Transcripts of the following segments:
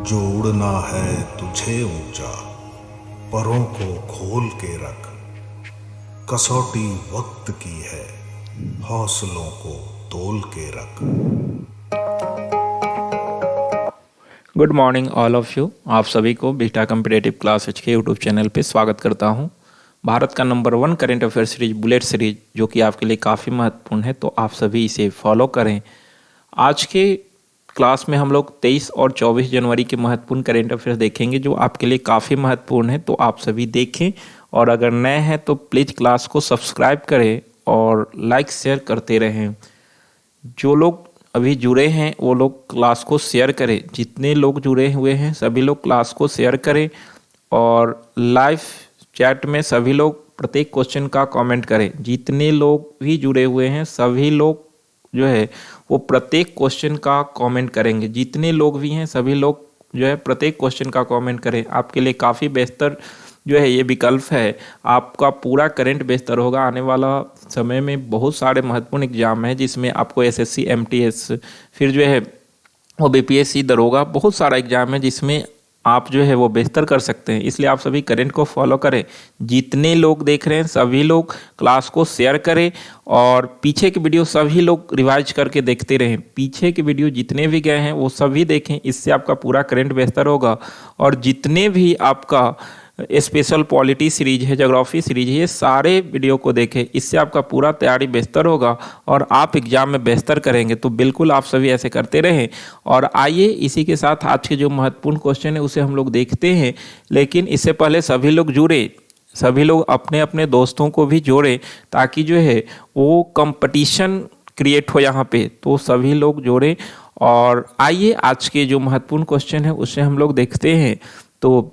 जो उड़ना है तुझे ऊंचा, परों को खोल के रख। कसौटी वक्त की है, हौसलों को तोल के रख। Good morning all of you. आप सभी को बीटा कम्पिटेटिव क्लासेज के यूट्यूब चैनल पे स्वागत करता हूं। भारत का number 1 current affair series bullet series जो कि आपके लिए काफ़ी महत्वपूर्ण है, तो आप सभी इसे फॉलो करें। आज के क्लास में हम लोग 23 और 24 जनवरी के महत्वपूर्ण करेंट अफेयर्स देखेंगे जो आपके लिए काफ़ी महत्वपूर्ण है, तो आप सभी देखें। और अगर नए हैं तो प्लीज़ क्लास को सब्सक्राइब करें और लाइक शेयर करते रहें। जो लोग अभी जुड़े हैं वो लोग क्लास को शेयर करें। जितने लोग जुड़े हुए हैं सभी लोग क्लास को शेयर करें और लाइव चैट में सभी लोग प्रत्येक क्वेश्चन का कमेंट करें। जितने लोग भी जुड़े हुए हैं सभी लोग जो है वो प्रत्येक क्वेश्चन का कमेंट करेंगे। जितने लोग भी हैं सभी लोग जो है प्रत्येक क्वेश्चन का कमेंट करें। आपके लिए काफ़ी बेहतर जो है ये विकल्प है। आपका पूरा करंट बेहतर होगा। आने वाला समय में बहुत सारे महत्वपूर्ण एग्जाम हैं जिसमें आपको एसएससी, एमटीएस, फिर जो है वो बीपीएससी, दरोगा, बहुत सारा एग्जाम है जिसमें आप जो है वो बेहतर कर सकते हैं। इसलिए आप सभी करंट को फॉलो करें। जितने लोग देख रहे हैं सभी लोग क्लास को शेयर करें और पीछे के वीडियो सभी लोग रिवाइज करके देखते रहें। पीछे के वीडियो जितने भी गए हैं वो सभी देखें, इससे आपका पूरा करंट बेहतर होगा। और जितने भी आपका स्पेशल पॉलिटी सीरीज है, ज्योग्राफी सीरीज है, ये सारे वीडियो को देखें। इससे आपका पूरा तैयारी बेहतर होगा और आप एग्जाम में बेहतर करेंगे। तो बिल्कुल आप सभी ऐसे करते रहें। और आइए इसी के साथ आज के जो महत्वपूर्ण क्वेश्चन है उसे हम लोग देखते हैं। लेकिन इससे पहले सभी लोग जुड़े, सभी लोग अपने अपने दोस्तों को भी जोड़ें ताकि जो है वो कंपटीशन क्रिएट हो यहाँ पे। तो सभी लोग जोड़ें और आइए आज के जो महत्वपूर्ण क्वेश्चन है उसे हम लोग देखते हैं। तो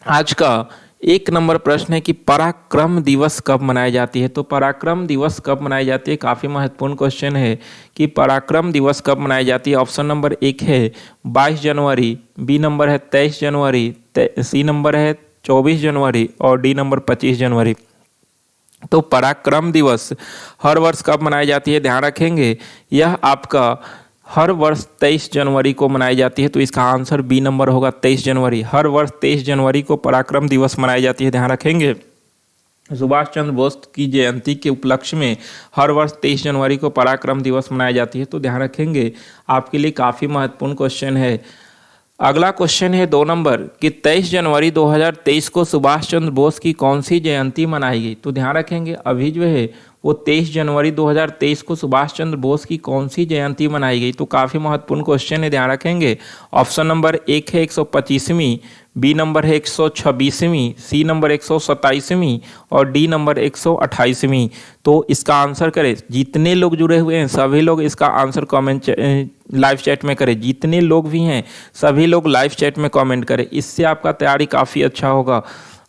आज का 1 नंबर प्रश्न है कि पराक्रम दिवस कब मनाई जाती है। तो पराक्रम दिवस कब मनाई जाती है, काफ़ी महत्वपूर्ण क्वेश्चन है कि पराक्रम दिवस कब मनाई जाती है। ऑप्शन नंबर 1 है 22 जनवरी, बी नंबर है 23 जनवरी, सी नंबर है 24 जनवरी और डी नंबर 25 जनवरी। तो पराक्रम दिवस हर वर्ष कब मनाई जाती है, ध्यान रखेंगे। यह आपका हर वर्ष 23 जनवरी को मनाई जाती है। तो इसका आंसर बी नंबर होगा 23 जनवरी। हर वर्ष 23 जनवरी को पराक्रम दिवस मनाई जाती है, ध्यान रखेंगे। सुभाष चंद्र बोस की जयंती के उपलक्ष्य में हर वर्ष 23 जनवरी को पराक्रम दिवस मनाई जाती है। तो ध्यान रखेंगे, आपके लिए काफ़ी महत्वपूर्ण क्वेश्चन है। अगला क्वेश्चन है 2 नंबर कि 23 जनवरी 2023 को सुभाष चंद्र बोस की कौन सी जयंती मनाई गई। तो ध्यान रखेंगे अभी जो है वो 23 जनवरी 2023 को सुभाष चंद्र बोस की कौन सी जयंती मनाई गई। तो काफ़ी महत्वपूर्ण क्वेश्चन है, ध्यान रखेंगे। ऑप्शन नंबर 1 है 125वीं, बी नंबर है 126वीं, सी नंबर 127वीं और डी नंबर 128वीं। तो इसका आंसर करें। जितने लोग जुड़े हुए हैं सभी लोग इसका आंसर कमेंट लाइव चैट में करें। जितने लोग भी हैं सभी लोग लाइव चैट में कमेंट करें। इससे आपका तैयारी काफ़ी अच्छा होगा,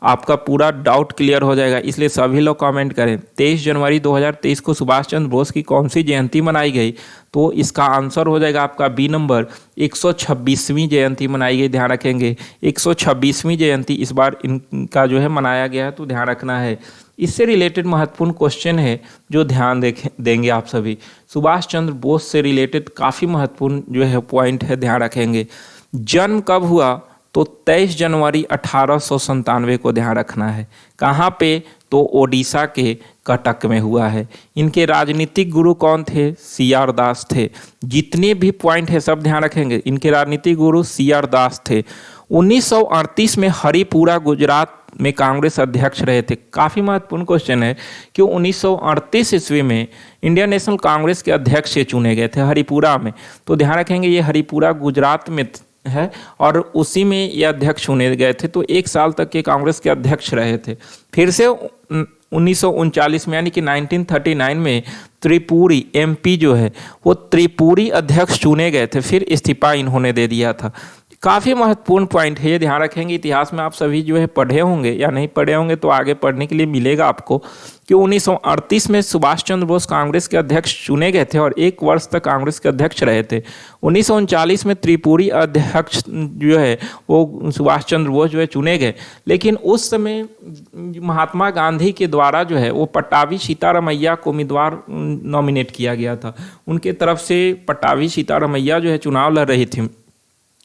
आपका पूरा डाउट क्लियर हो जाएगा। इसलिए सभी लोग कमेंट करें 23 जनवरी 2023 को सुभाष चंद्र बोस की कौन सी जयंती मनाई गई। तो इसका आंसर हो जाएगा आपका बी नंबर 126वीं जयंती मनाई गई, ध्यान रखेंगे। 126वीं जयंती इस बार इनका जो है मनाया गया है, तो ध्यान रखना है। इससे रिलेटेड महत्वपूर्ण क्वेश्चन है जो ध्यान देंगे आप सभी। सुभाष चंद्र बोस से रिलेटेड काफ़ी महत्वपूर्ण जो है पॉइंट है, ध्यान रखेंगे। जन्म कब हुआ, तो 23 जनवरी 1897 को ध्यान रखना है। कहाँ पे, तो ओडिशा के कटक में हुआ है। इनके राजनीतिक गुरु कौन थे, सीआर दास थे। जितने भी पॉइंट है सब ध्यान रखेंगे। इनके राजनीतिक गुरु सीआर दास थे। 1938 में हरिपुरा गुजरात में कांग्रेस अध्यक्ष रहे थे। काफ़ी महत्वपूर्ण क्वेश्चन है कि 1938 ईस्वी में इंडियन नेशनल कांग्रेस के अध्यक्ष से चुने गए थे हरिपुरा में। तो ध्यान रखेंगे ये हरिपुरा गुजरात में है और उसी में ये अध्यक्ष चुने गए थे। तो 1 साल तक ये कांग्रेस के अध्यक्ष रहे थे। फिर से 1939 में यानी कि 1939 में त्रिपुरी एमपी जो है वो त्रिपुरी अध्यक्ष चुने गए थे, फिर इस्तीफा इन्होंने दे दिया था। काफ़ी महत्वपूर्ण पॉइंट है ये, ध्यान रखेंगे। इतिहास में आप सभी जो है पढ़े होंगे या नहीं पढ़े होंगे तो आगे पढ़ने के लिए मिलेगा आपको कि 1938 में सुभाष चंद्र बोस कांग्रेस के अध्यक्ष चुने गए थे और 1 वर्ष तक कांग्रेस के अध्यक्ष रहे थे। 1939 में त्रिपुरी अध्यक्ष जो है वो सुभाष चंद्र बोस जो है चुने गए, लेकिन उस समय महात्मा गांधी के द्वारा जो है वो पट्टाभी सीतारामैया को उम्मीदवार नॉमिनेट किया गया था। उनके तरफ से पट्टाभी सीतारामैया जो है चुनाव लड़ रही थी।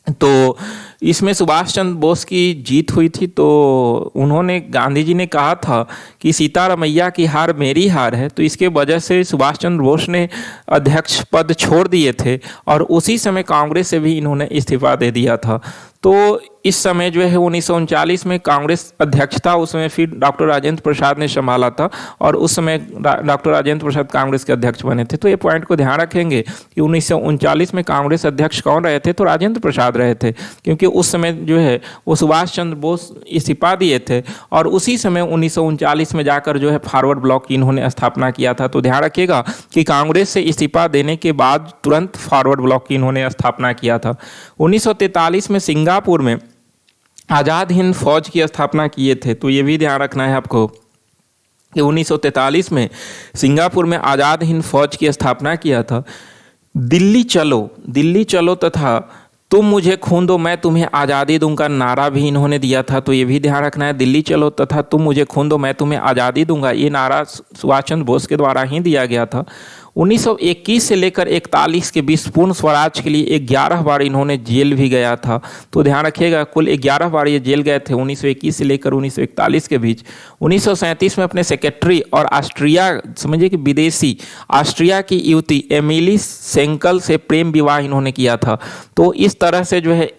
तो इसमें सुभाष चंद्र बोस की जीत हुई थी। तो उन्होंने, गांधी जी ने कहा था कि सीतारमैया की हार मेरी हार है। तो इसके वजह से सुभाष चंद्र बोस ने अध्यक्ष पद छोड़ दिए थे और उसी समय कांग्रेस से भी इन्होंने इस्तीफा दे दिया था। तो इस समय जो है 1939 में कांग्रेस अध्यक्ष था, उस समय फिर डॉक्टर राजेंद्र प्रसाद ने संभाला था और उस समय डॉक्टर राजेंद्र प्रसाद कांग्रेस के अध्यक्ष बने थे। तो ये पॉइंट को ध्यान रखेंगे कि 1939 में कांग्रेस अध्यक्ष कौन रहे थे, तो राजेंद्र प्रसाद रहे थे, क्योंकि उस समय जो है वो सुभाष चंद्र बोस इस्तीफा दिए थे और उसी समय 1939 में जाकर जो है फॉरवर्ड ब्लॉक की इन्होंने स्थापना किया था। तो ध्यान रखिएगा कि कांग्रेस से इस्तीफा देने के बाद तुरंत फॉरवर्ड ब्लॉक की इन्होंने स्थापना किया था। 1943 में सिंगापुर में आज़ाद हिंद फौज की स्थापना किए थे। तो ये भी ध्यान रखना है आपको कि 1943 में सिंगापुर में आज़ाद हिंद फौज की स्थापना किया था। दिल्ली चलो तथा तुम मुझे खून दो मैं तुम्हें आज़ादी दूंगा नारा भी इन्होंने दिया था। तो ये भी ध्यान रखना है, दिल्ली चलो तथा तुम मुझे खून दो मैं तुम्हें आज़ादी दूंगा, ये नारा सुभाष चंद्र बोस के द्वारा ही दिया गया था। 1921 से लेकर 41 के बीच पूर्ण स्वराज के लिए 11 बार इन्होंने जेल भी गया था। तो ध्यान रखिएगा, कुल 11 बार ये जेल गए थे 1921 से लेकर 1941 के बीच। 1937 में अपने सेक्रेटरी और ऑस्ट्रिया, समझिए कि विदेशी, ऑस्ट्रिया की युवती एमिली सेंकल से प्रेम विवाह इन्होंने किया था। तो इस तरह से जो है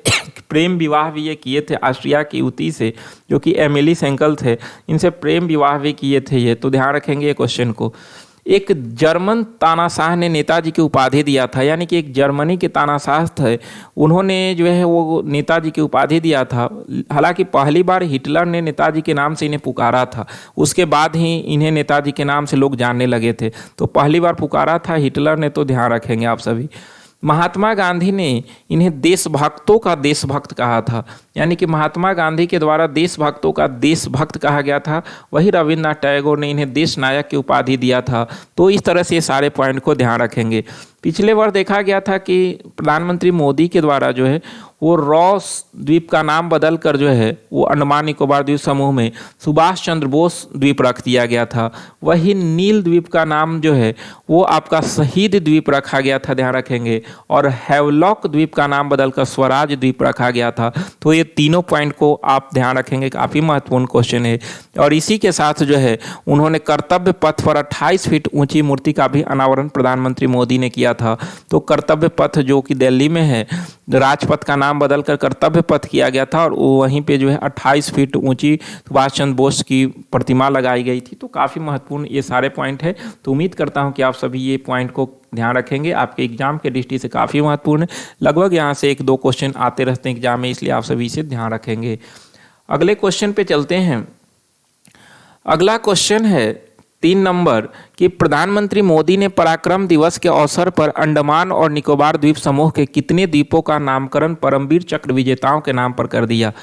प्रेम विवाह भी ये किए थे ऑस्ट्रिया की युवती से, जो कि एमिली सेंकल थे, इनसे प्रेम विवाह भी किए थे ये। तो ध्यान रखेंगे ये क्वेश्चन को। एक जर्मन तानाशाह ने नेताजी की उपाधि दिया था, यानी कि एक जर्मनी के तानाशाह थे, उन्होंने जो है वो नेताजी की उपाधि दिया था। हालांकि पहली बार हिटलर ने नेताजी के नाम से इन्हें पुकारा था, उसके बाद ही इन्हें नेताजी के नाम से लोग जानने लगे थे। तो पहली बार पुकारा था हिटलर ने। तो ध्यान रखेंगे आप सभी। महात्मा गांधी ने इन्हें देशभक्तों का देशभक्त कहा था, यानी कि महात्मा गांधी के द्वारा देशभक्तों का देशभक्त कहा गया था। वही रविन्द्रनाथ टैगोर ने इन्हें देश नायक की उपाधि दिया था। तो इस तरह से ये सारे पॉइंट को ध्यान रखेंगे। पिछले बार देखा गया था कि प्रधानमंत्री मोदी के द्वारा जो है वो रॉस द्वीप का नाम बदल कर जो है वो अंडमान निकोबार द्वीप समूह में सुभाष चंद्र बोस द्वीप रख दिया गया था। वही नील द्वीप का नाम जो है वो आपका शहीद द्वीप रखा गया था, ध्यान रखेंगे। और हैवलॉक द्वीप का नाम बदलकर स्वराज द्वीप रखा गया था। तो ये तीनों पॉइंट को आप ध्यान रखेंगे, काफ़ी महत्वपूर्ण क्वेश्चन है। और इसी के साथ जो है उन्होंने कर्तव्य पथ पर 28 फीट ऊंची मूर्ति का भी अनावरण प्रधानमंत्री मोदी ने किया था। तो कर्तव्य पथ जो कि दिल्ली में है, राजपथ का नाम बदलकर कर्तव्य पथ किया गया था और वहीं पे जो है 28 फीट ऊंची सुभाष चंद्र बोस की प्रतिमा लगाई गई थी। तो काफ़ी महत्वपूर्ण ये सारे पॉइंट है। तो उम्मीद करता हूं कि आप सभी ये पॉइंट को ध्यान रखेंगे, आपके एग्जाम के दृष्टि से काफ़ी महत्वपूर्ण है। लगभग यहाँ से 1-2 क्वेश्चन आते रहते हैं एग्जाम में, इसलिए आप सभी इसे ध्यान रखेंगे। अगले क्वेश्चन पे चलते हैं। अगला क्वेश्चन है 3 नंबर कि प्रधानमंत्री मोदी ने पराक्रम दिवस के अवसर पर अंडमान और निकोबार द्वीप समूह के कितने द्वीपों का नामकरण परमवीर चक्र विजेताओं के नाम पर कर दिया।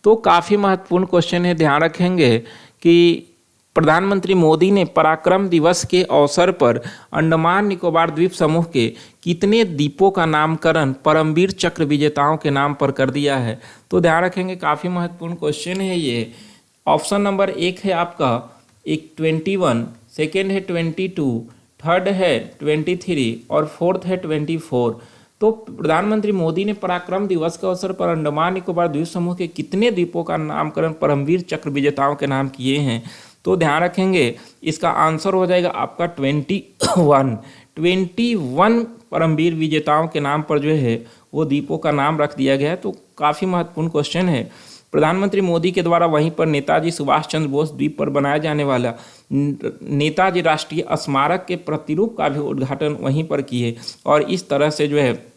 तो काफ़ी महत्वपूर्ण क्वेश्चन है, ध्यान रखेंगे कि प्रधानमंत्री मोदी ने पराक्रम दिवस के अवसर पर अंडमान निकोबार द्वीप समूह के कितने द्वीपों का नामकरण परमवीर चक्र विजेताओं के नाम पर कर दिया है। तो ध्यान रखेंगे, काफ़ी महत्वपूर्ण क्वेश्चन है ये। ऑप्शन नंबर 1 है आपका 21, सेकेंड है 22, थर्ड है 23 और फोर्थ है 24। तो प्रधानमंत्री मोदी ने पराक्रम दिवस के अवसर पर अंडमान निकोबार द्वीप समूह के कितने द्वीपों का नामकरण परमवीर चक्र विजेताओं के नाम किए हैं। तो ध्यान रखेंगे इसका आंसर हो जाएगा आपका 21 परमवीर विजेताओं के नाम पर जो है वो द्वीपों का नाम रख दिया गया है। तो काफ़ी महत्वपूर्ण क्वेश्चन है। प्रधानमंत्री मोदी के द्वारा वहीं पर नेताजी सुभाष चंद्र बोस द्वीप पर बनाया जाने वाला नेताजी राष्ट्रीय स्मारक के प्रतिरूप का भी उद्घाटन वहीं पर किए। और इस तरह से जो है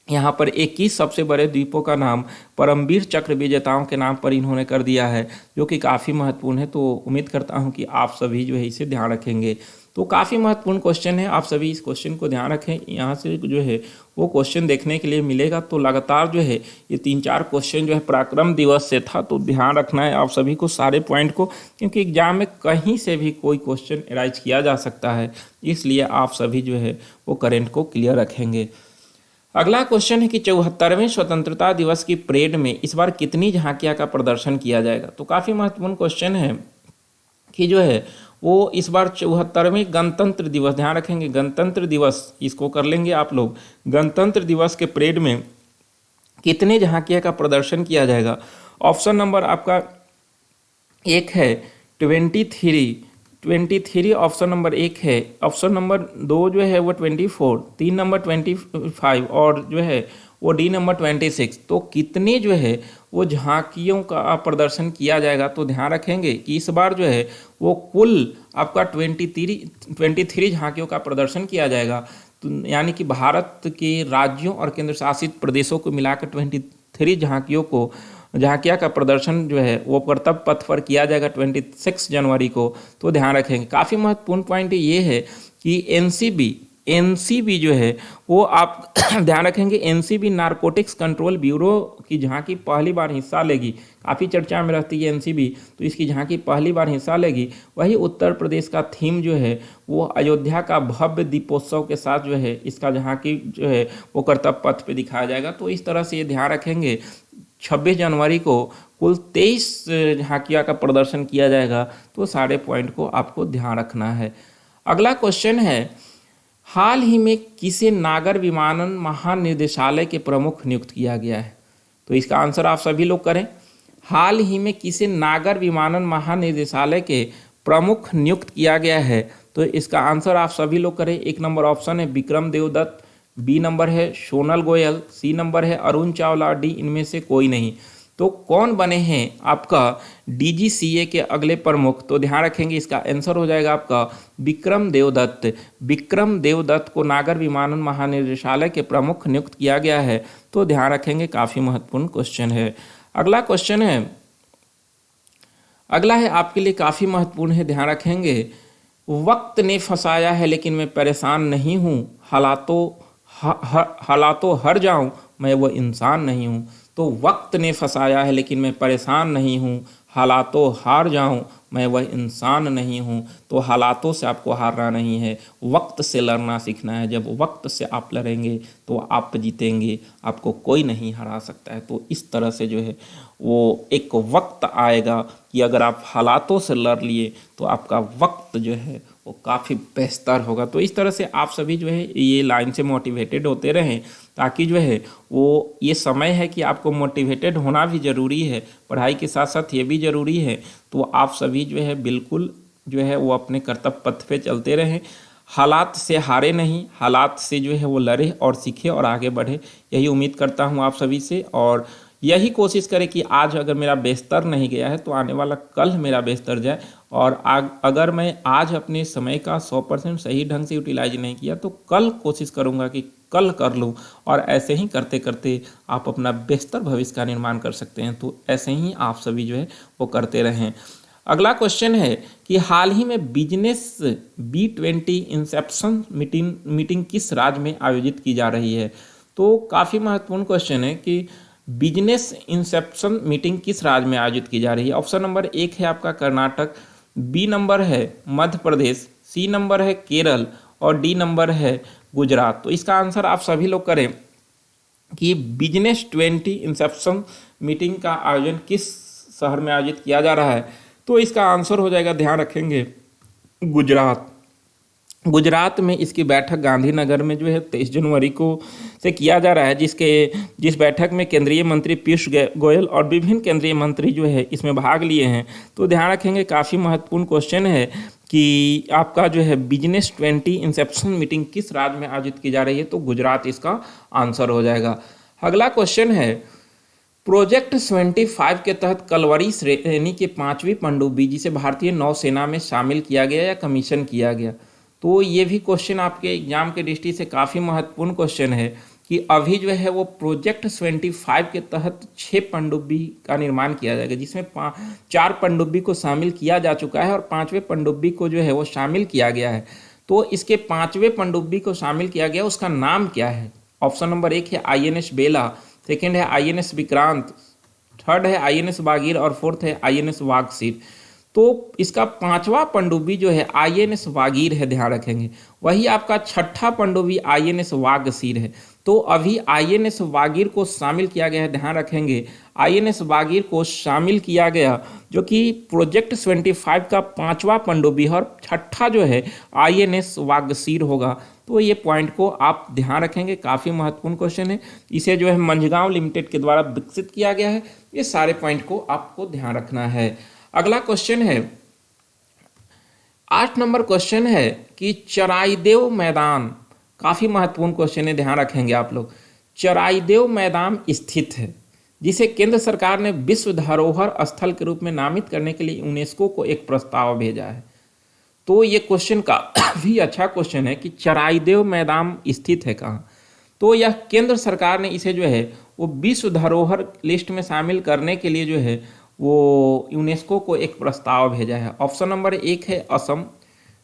यहाँ पर 21 सबसे बड़े द्वीपों का नाम परमवीर चक्र विजेताओं के नाम पर इन्होंने कर दिया है, जो कि काफ़ी महत्वपूर्ण है। तो उम्मीद करता हूँ कि आप सभी जो है इसे ध्यान रखेंगे। तो काफ़ी महत्वपूर्ण क्वेश्चन है, आप सभी इस क्वेश्चन को ध्यान रखें। यहाँ से जो है वो क्वेश्चन देखने के लिए मिलेगा। तो लगातार जो है ये 3-4 क्वेश्चन जो है पराक्रम दिवस से था। तो ध्यान रखना है आप सभी को सारे पॉइंट को, क्योंकि एग्जाम में कहीं से भी कोई क्वेश्चन एराइज किया जा सकता है, इसलिए आप सभी जो है वो करेंट को क्लियर रखेंगे। अगला क्वेश्चन है कि 74वें स्वतंत्रता दिवस की परेड में इस बार कितनी झांकियां का प्रदर्शन किया जाएगा। तो काफ़ी महत्वपूर्ण क्वेश्चन है कि जो है वो इस बार 74वें गणतंत्र दिवस, ध्यान रखेंगे गणतंत्र दिवस, इसको कर लेंगे आप लोग। गणतंत्र दिवस के परेड में कितने झांकियाँ का प्रदर्शन किया जाएगा। ऑप्शन नंबर आपका एक है 23 ऑप्शन नंबर एक है। ऑप्शन नंबर 2 जो है वो 24, 3 नंबर 25 और जो है वो डी नंबर 26। तो कितने जो है वो झांकियों का प्रदर्शन किया जाएगा, तो ध्यान रखेंगे कि इस बार जो है वो कुल आपका 23 झांकियों का प्रदर्शन किया जाएगा। तो यानी कि भारत के राज्यों और केंद्र शासित प्रदेशों को मिलाकर 23 झांकियाँ का प्रदर्शन जो है वो कर्तव्य पथ पर किया जाएगा 26 जनवरी को। तो ध्यान रखेंगे। काफ़ी महत्वपूर्ण पॉइंट ये है कि एनसीबी जो है वो आप ध्यान रखेंगे, एनसीबी नारकोटिक्स कंट्रोल ब्यूरो की झांकी पहली बार हिस्सा लेगी। काफ़ी चर्चा में रहती है एनसीबी, तो इसकी झांकी पहली बार हिस्सा लेगी। वही उत्तर प्रदेश का थीम जो है वो अयोध्या का भव्य दीपोत्सव के साथ जो है इसका झांकी जो है वो कर्तव्य पथ पे दिखाया जाएगा। तो इस तरह से ये ध्यान रखेंगे 26 जनवरी को कुल 23 झांकियाँ का प्रदर्शन किया जाएगा। तो सारे पॉइंट को आपको ध्यान रखना है। अगला क्वेश्चन है, हाल ही में किसे नागर विमानन महानिदेशालय के प्रमुख नियुक्त किया गया है। तो इसका आंसर आप सभी लोग करें। हाल ही में किसे नागर विमानन महानिदेशालय के प्रमुख नियुक्त किया गया है, तो इसका आंसर आप सभी लोग करें। एक नंबर ऑप्शन है विक्रम देवदत्त, बी नंबर है सोनल गोयल, सी नंबर है अरुण चावला, डी इनमें से कोई नहीं। तो कौन बने हैं आपका डीजीसीए के अगले प्रमुख, तो ध्यान रखेंगे इसका आंसर हो जाएगा आपका विक्रम देवदत्त। विक्रम देवदत्त को नागर विमानन महानिदेशालय के प्रमुख नियुक्त किया गया है। तो ध्यान रखेंगे, काफ़ी महत्वपूर्ण क्वेश्चन है। अगला क्वेश्चन है, अगला है आपके लिए काफ़ी महत्वपूर्ण है, ध्यान रखेंगे। वक्त ने फंसाया है लेकिन मैं परेशान नहीं हूँ, हालातों हर जाऊँ मैं वो इंसान नहीं हूँ। तो वक्त ने फंसाया है लेकिन मैं परेशान नहीं हूँ, हालातों हार जाऊँ मैं वह इंसान नहीं हूँ। तो हालातों से आपको हारना नहीं है, वक्त से लड़ना सीखना है। जब वक्त से आप लड़ेंगे तो आप जीतेंगे, आपको कोई नहीं हरा सकता है। तो इस तरह से जो है वो एक वक्त आएगा कि अगर आप हालातों से लड़ लिए तो आपका वक्त जो है वो काफ़ी बेहतर होगा। तो इस तरह से आप सभी जो है ये लाइन से मोटिवेटेड होते रहें, ताकि जो है वो ये समय है कि आपको मोटिवेटेड होना भी ज़रूरी है, पढ़ाई के साथ साथ ये भी ज़रूरी है। तो आप सभी जो है बिल्कुल जो है वो अपने कर्तव्य पथ पे चलते रहें, हालात से हारे नहीं, हालात से जो है वो लड़े और सीखे और आगे बढ़े। यही उम्मीद करता हूँ आप सभी से, और यही कोशिश करें कि आज अगर मेरा बेहतर नहीं गया है तो आने वाला कल मेरा बेहतर जाए। और अगर मैं आज अपने समय का 100% सही ढंग से यूटिलाइज नहीं किया तो कल कोशिश करूंगा कि कल कर लूं, और ऐसे ही करते करते आप अपना बेहतर भविष्य का निर्माण कर सकते हैं। तो ऐसे ही आप सभी जो है वो करते रहें। अगला क्वेश्चन है कि हाल ही में बिजनेस B20 इंसेप्शन मीटिंग किस राज्य में आयोजित की जा रही है। तो काफ़ी महत्वपूर्ण क्वेश्चन है कि बिजनेस इंसेप्शन मीटिंग किस राज्य में आयोजित की जा रही है। ऑप्शन नंबर एक है आपका कर्नाटक, बी नंबर है मध्य प्रदेश, सी नंबर है केरल और डी नंबर है गुजरात। तो इसका आंसर आप सभी लोग करें कि बिजनेस 20 इंसेप्शन मीटिंग का आयोजन किस शहर में आयोजित किया जा रहा है। तो इसका आंसर हो जाएगा, ध्यान रखेंगे, गुजरात। गुजरात में इसकी बैठक गांधीनगर में जो है 23 जनवरी को से किया जा रहा है, जिस बैठक में केंद्रीय मंत्री पीयूष गोयल और विभिन्न केंद्रीय मंत्री जो है इसमें भाग लिए हैं। तो ध्यान रखेंगे, काफ़ी महत्वपूर्ण क्वेश्चन है कि आपका जो है बिजनेस 20 इंसेप्शन मीटिंग किस राज्य में आयोजित की जा रही है। तो गुजरात इसका आंसर हो जाएगा। अगला क्वेश्चन है, प्रोजेक्ट 25 के तहत कलवरी श्रेणी के 5वीं पनडुब्बी जिसे भारतीय नौसेना में शामिल किया गया या कमीशन किया गया। तो ये भी क्वेश्चन आपके एग्जाम के दृष्टि से काफ़ी महत्वपूर्ण क्वेश्चन है कि अभी जो है वो प्रोजेक्ट 25 के तहत 6 पनडुब्बी का निर्माण किया जाएगा, जिसमें 4 पनडुब्बी को शामिल किया जा चुका है और 5वें पनडुब्बी को जो है वो शामिल किया गया है। तो इसके 5वें पनडुब्बी को शामिल किया गया, उसका नाम क्या है। ऑप्शन नंबर 1 है INS बेला, सेकेंड है INS विक्रांत, थर्ड है INS बागीर और फोर्थ है INS वागसीर। तो इसका 5वां पनडुब्बी जो है INS वागीर है, ध्यान रखेंगे। वही आपका 6ठा पनडुब्बी INS वागसीर है। तो अभी INS वागीर को शामिल किया गया है, ध्यान रखेंगे, INS वागीर को शामिल किया गया जो कि प्रोजेक्ट 25 का 5वां पनडुब्बी है, और 6ठा जो है INS वागसीर होगा। तो ये पॉइंट को आप ध्यान रखेंगे, काफ़ी महत्वपूर्ण क्वेश्चन है। इसे जो है मंझगांव लिमिटेड के द्वारा विकसित किया गया है। ये सारे पॉइंट को आपको ध्यान रखना है। अगला क्वेश्चन है 8 नंबर क्वेश्चन है कि चराईदेव मैदान, काफ़ी महत्वपूर्ण क्वेश्चन है, ध्यान रखेंगे आप लोग। चराईदेव मैदान स्थित है जिसे केंद्र सरकार ने विश्व धरोहर स्थल के रूप में नामित करने के लिए यूनेस्को को एक प्रस्ताव भेजा है। तो ये क्वेश्चन काफी अच्छा क्वेश्चन है कि चराईदेव मैदान स्थित है कहाँ। तो यह केंद्र सरकार ने इसे जो है वो विश्व धरोहर लिस्ट में शामिल करने के लिए जो है वो यूनेस्को को एक प्रस्ताव भेजा है। ऑप्शन नंबर 1 है असम,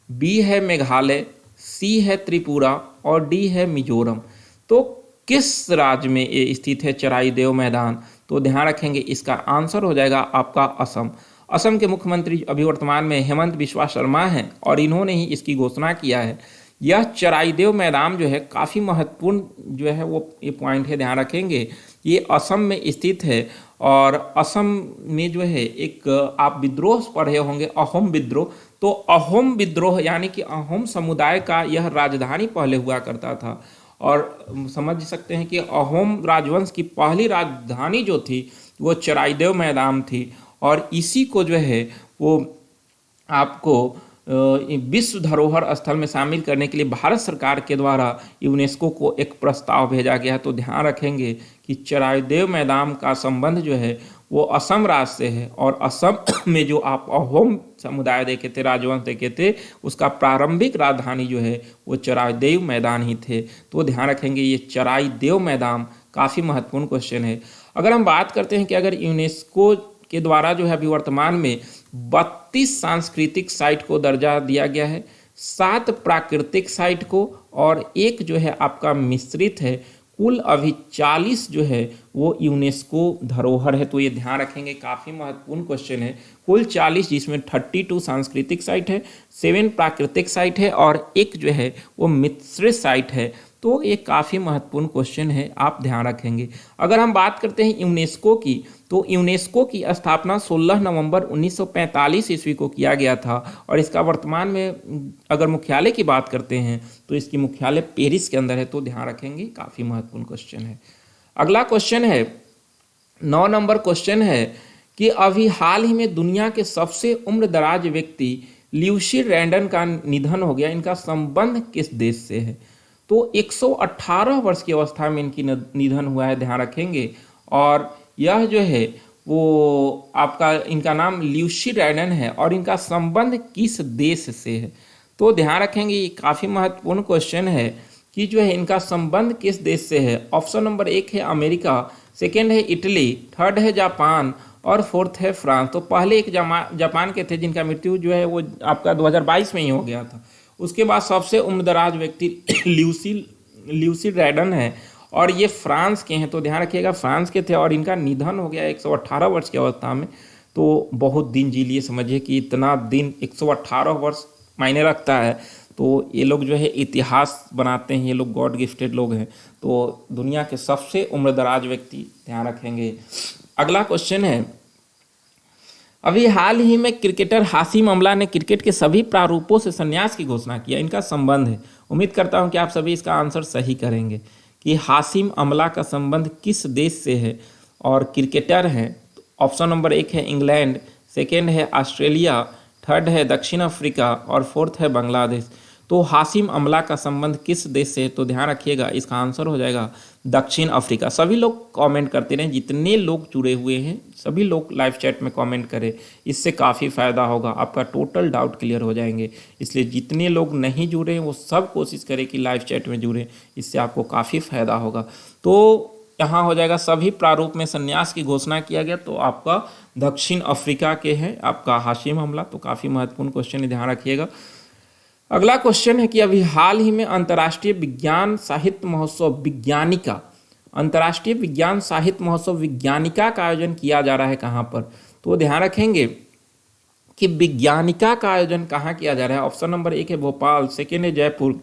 बी है मेघालय, सी है त्रिपुरा और डी है मिजोरम। तो किस राज्य में ये स्थित है चराईदेव मैदान? तो ध्यान रखेंगे इसका आंसर हो जाएगा आपका असम। असम के मुख्यमंत्री अभी वर्तमान में हेमंत बिस्वा शर्मा हैं और इन्होंने ही इसकी घोषणा किया है। यह चराईदेव मैदान जो है काफ़ी महत्वपूर्ण जो है वो ये पॉइंट है, ध्यान रखेंगे। ये असम में स्थित है और असम में जो है एक आप विद्रोह पढ़े होंगे, अहोम विद्रोह। तो अहोम विद्रोह यानी कि अहोम समुदाय का यह राजधानी पहले हुआ करता था और समझ सकते हैं कि अहोम राजवंश की पहली राजधानी जो थी वो चराईदेव मैदान थी और इसी को जो है वो आपको विश्व धरोहर स्थल में शामिल करने के लिए भारत सरकार के द्वारा यूनेस्को को एक प्रस्ताव भेजा गया है। तो ध्यान रखेंगे कि चराईदेव मैदान का संबंध जो है वो असम राज्य से है और असम में जो आप अहोम समुदाय देखे थे, राजवंश देखे थे, उसका प्रारंभिक राजधानी जो है वो चराईदेव मैदान ही थे। तो ध्यान रखेंगे ये चराईदेव मैदान काफ़ी महत्वपूर्ण क्वेश्चन है। अगर हम बात करते हैं कि अगर यूनेस्को के द्वारा जो है अभी वर्तमान में 32 सांस्कृतिक साइट को दर्जा दिया गया है, 7 प्राकृतिक साइट को और एक जो है आपका मिश्रित है, कुल अभी 40 जो है वो यूनेस्को धरोहर है। तो ये ध्यान रखेंगे, काफ़ी महत्वपूर्ण क्वेश्चन है। कुल 40 जिसमें 32 सांस्कृतिक साइट है, 7 प्राकृतिक साइट है और एक जो है वो मिश्रित साइट है। तो ये काफ़ी महत्वपूर्ण क्वेश्चन है, आप ध्यान रखेंगे। अगर हम बात करते हैं यूनेस्को की, तो यूनेस्को की स्थापना 16 नवंबर 1945 ईस्वी को किया गया था और इसका वर्तमान में अगर मुख्यालय की बात करते हैं तो इसकी मुख्यालय पेरिस के अंदर है। तो ध्यान रखेंगे, काफ़ी महत्वपूर्ण क्वेश्चन है। अगला क्वेश्चन है 9 नंबर क्वेश्चन है कि अभी हाल ही में दुनिया के सबसे उम्रदराज व्यक्ति ल्यूसी रैंडन का निधन हो गया। इनका संबंध किस देश से है? तो 118 वर्ष की अवस्था में इनकी निधन हुआ है, ध्यान रखेंगे। और यह जो है वो आपका इनका नाम ल्यूसी रैंडन है और इनका संबंध किस देश से है? तो ध्यान रखेंगे, ये काफ़ी महत्वपूर्ण क्वेश्चन है कि जो है इनका संबंध किस देश से है। ऑप्शन नंबर 1 है अमेरिका, सेकेंड है इटली, थर्ड है जापान और फोर्थ है फ्रांस। तो पहले एक जापान के थे जिनका मृत्यु जो है वो आपका 2022 में ही हो गया था। उसके बाद सबसे उम्रदराज व्यक्ति ल्यूसी रैंडन है और ये फ्रांस के हैं। तो ध्यान रखिएगा, फ्रांस के थे और इनका निधन हो गया 118 वर्ष की अवस्था में। तो बहुत दिन जी लिए, समझिए कि इतना दिन 118 वर्ष मायने रखता है। तो ये लोग जो है इतिहास बनाते हैं, ये लोग गॉड गिफ्टेड लोग हैं। तो दुनिया के सबसे उम्रदराज व्यक्ति, ध्यान रखेंगे। अगला क्वेश्चन है, अभी हाल ही में क्रिकेटर हाशिम अमला ने क्रिकेट के सभी प्रारूपों से संन्यास की घोषणा किया। इनका संबंध है, उम्मीद करता हूं कि आप सभी इसका आंसर सही करेंगे कि हाशिम अमला का संबंध किस देश से है और क्रिकेटर हैं। ऑप्शन नंबर 1 है इंग्लैंड, सेकेंड है ऑस्ट्रेलिया, थर्ड है दक्षिण अफ्रीका और फोर्थ है बांग्लादेश। तो हाशिम अमला का संबंध किस देश से है? तो ध्यान रखिएगा, इसका आंसर हो जाएगा दक्षिण अफ्रीका। सभी लोग कमेंट करते रहें, जितने लोग जुड़े हुए हैं सभी लोग लाइव चैट में कमेंट करें, इससे काफ़ी फ़ायदा होगा, आपका टोटल डाउट क्लियर हो जाएंगे। इसलिए जितने लोग नहीं जुड़े हैं वो सब कोशिश करें कि लाइव चैट में जुड़ें, इससे आपको काफ़ी फ़ायदा होगा। तो यहाँ हो जाएगा सभी प्रारूप में संन्यास की घोषणा किया गया, तो आपका दक्षिण अफ्रीका के हैं आपका हाशिम अमला। तो काफ़ी महत्वपूर्ण क्वेश्चन है, ध्यान रखिएगा। अगला क्वेश्चन है कि अभी हाल ही में अंतर्राष्ट्रीय विज्ञान साहित्य महोत्सव विज्ञानिका, अंतर्राष्ट्रीय विज्ञान साहित्य महोत्सव विज्ञानिका का आयोजन किया जा रहा है कहाँ पर? तो ध्यान रखेंगे कि विज्ञानिका का आयोजन कहाँ किया जा रहा है। ऑप्शन नंबर 1 है भोपाल, सेकेंड है जयपुर,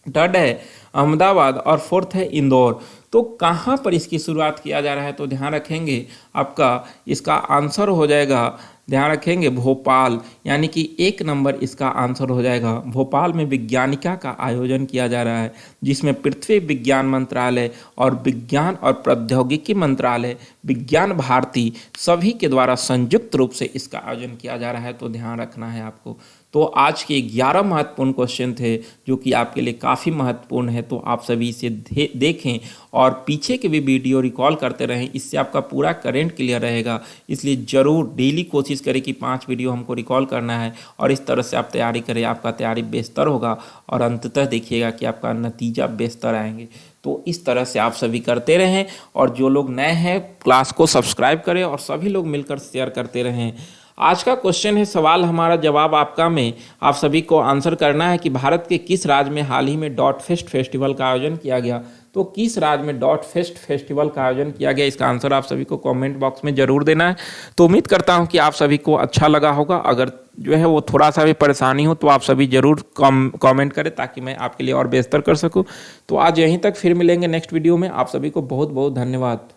थर्ड है अहमदाबाद और फोर्थ है इंदौर। तो कहाँ पर इसकी शुरुआत किया जा रहा है, तो ध्यान रखेंगे आपका इसका आंसर हो जाएगा, ध्यान रखेंगे भोपाल, यानी कि 1 नंबर इसका आंसर हो जाएगा। भोपाल में विज्ञानिका का आयोजन किया जा रहा है, जिसमें पृथ्वी विज्ञान मंत्रालय और विज्ञान और प्रौद्योगिकी मंत्रालय, विज्ञान भारती सभी के द्वारा संयुक्त रूप से इसका आयोजन किया जा रहा है। तो ध्यान रखना है आपको। तो आज के 11 महत्वपूर्ण क्वेश्चन थे जो कि आपके लिए काफ़ी महत्वपूर्ण है, तो आप सभी इसे देखें और पीछे के भी वीडियो रिकॉल करते रहें, इससे आपका पूरा करंट क्लियर रहेगा। इसलिए ज़रूर डेली कोशिश करें कि 5 वीडियो हमको रिकॉल करना है और इस तरह से आप तैयारी करें, आपका तैयारी बेहतर होगा और अंततः देखिएगा कि आपका नतीजा बेहतर आएंगे। तो इस तरह से आप सभी करते रहें और जो लोग नए हैं क्लास को सब्सक्राइब करें और सभी लोग मिलकर शेयर करते रहें। आज का क्वेश्चन है, सवाल हमारा जवाब आपका में आप सभी को आंसर करना है कि भारत के किस राज्य में हाल ही में डॉट फेस्ट फेस्टिवल का आयोजन किया गया। तो किस राज्य में डॉट फेस्ट फेस्टिवल का आयोजन किया गया, इसका आंसर आप सभी को कमेंट बॉक्स में ज़रूर देना है। तो उम्मीद करता हूं कि आप सभी को अच्छा लगा होगा। अगर जो है वो थोड़ा सा भी परेशानी हो तो आप सभी ज़रूर कमेंट करें ताकि मैं आपके लिए और बेहतर कर सकूँ। तो आज यहीं तक, फिर मिलेंगे नेक्स्ट वीडियो में। आप सभी को बहुत बहुत धन्यवाद।